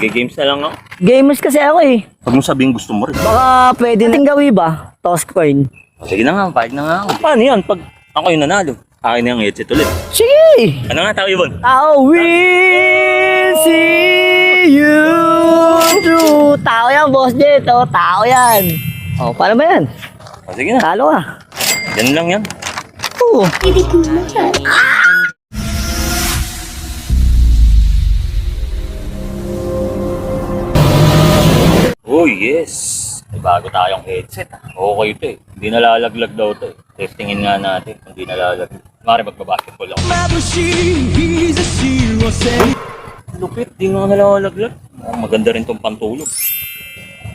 Games na lang ako. Gamers kasi ako eh. Huwag mo sabihin gusto mo rin. Baka pwede natin gawi ba? Toss coin. Sige na nga, pahig na nga ako. Paano yan? Pag ako yung nanalo, akin na yung headset ulit. Sige! Ano nga tao yun? I will see you through. Tao yan, Boss Jet. Oh, tao yan. Oh, paano ba yan? Sige na, Talo ah. yan lang yan. Oo. Oh yes! May bago tayong headset. Okay ito eh. Hindi nalalaglag daw ito eh. Testingin nga natin kung hindi nalalaglag. Mari magbabasketball lang. Lupit, di nga nalalaglag. Oh, maganda rin tong pantulog.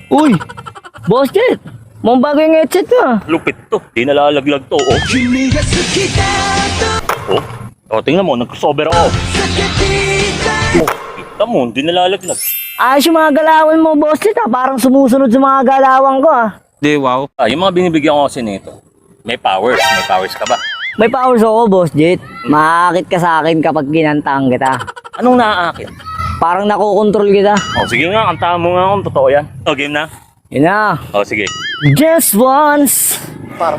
Uy! Boss Jet! Mong bago yung headset ko ah. Lupit to. Di nalalaglag to. Oh. Oh. Oh, tingnan mo. Nag-sober ako. Oh, kita mo. Di nalalaglag. Ayos yung mga galawan mo, Boss Jet ah. Parang sumusunod sa mga galawan ko ah. Di, wow. Yung mga binibigyan ko kasi nito. May powers. May powers ka ba? May powers ako, Boss Jet. Maakit ka sa akin kapag ginantahan kita. Anong naaakit? Parang nakokontrol kita. Oh, sige nga. Kantahan mo nga kung totoo yan. Oh, game na? Yun na. Oh, sige. Just once,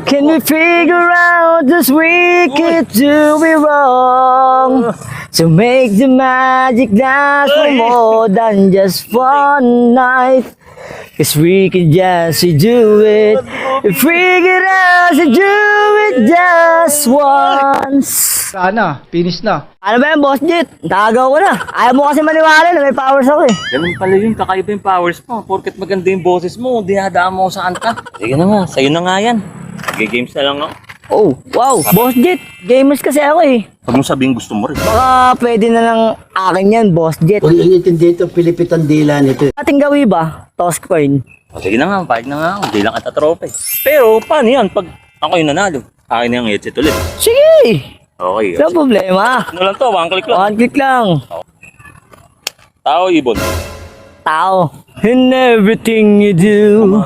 can we figure out this wicked to be wrong? To make the magic last for more than just one night. Cause we could just do it. If we could just do it just once. Sana, finish na. Ano ba yan, Boss Jet? Tagaw ko na. Ayaw mo kasi maniwala na may powers ako eh. Ganun pala yun, kakaiba yung powers mo. Porket maganda yung boses mo, dinadaan mo sa kanta. Sige na nga, sa'yo na nga yan. Games na lang ako. Oh, wow. Boss Jet, gamers kasi ako eh. Huwag mo sabihin gusto mo rin. Baka pwede na lang akin yan, Boss Jet. Kung inintindi ito, pilipitan dila nito. Ating gawi ba? Toss coin. O, sige na nga, pahig na nga ako. Hindi lang kita tropa eh. Pero paano yan pag ako yung nanalo? Akin na yung headset ulit. Sige! Okay. Wala problema. Ano lang to, one click lang. One click lang. Tao, ibon. Tao. In everything you do,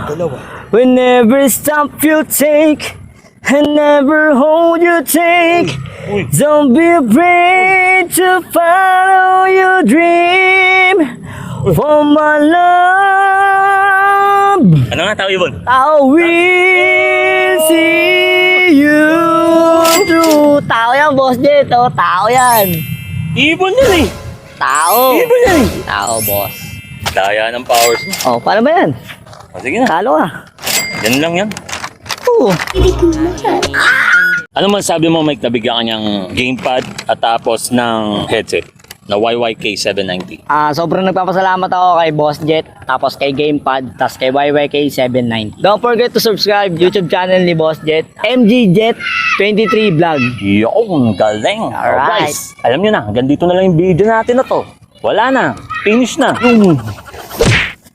whenever stop you take, and never hold you take. Uy. Don't be afraid to follow your dream. For my love, Ano nga, tao, ibon? I will see you through. Tao yan, Boss Jet. Oh, tao yan. Ibon yan eh. Tao. Ibon yan eh. Tao, boss. Daya ng powers mo. Oh, paano ba yan? O, sige na, Talo ah. yan lang yan. Oo. Ano man sabi mo, Mike, nabigyan ka niyang gamepad at tapos ng headset na YYK 790. Sobrang nagpapasalamat ako kay Boss Jet, tapos kay Gamepad, tapos kay YYK 790. Don't forget to subscribe YouTube channel ni Boss Jet, MG Jet 23 Vlog. Yung galing. Alright. Guys, alam niyo na, hanggang dito na lang yung video natin na to. Wala na. Finish na.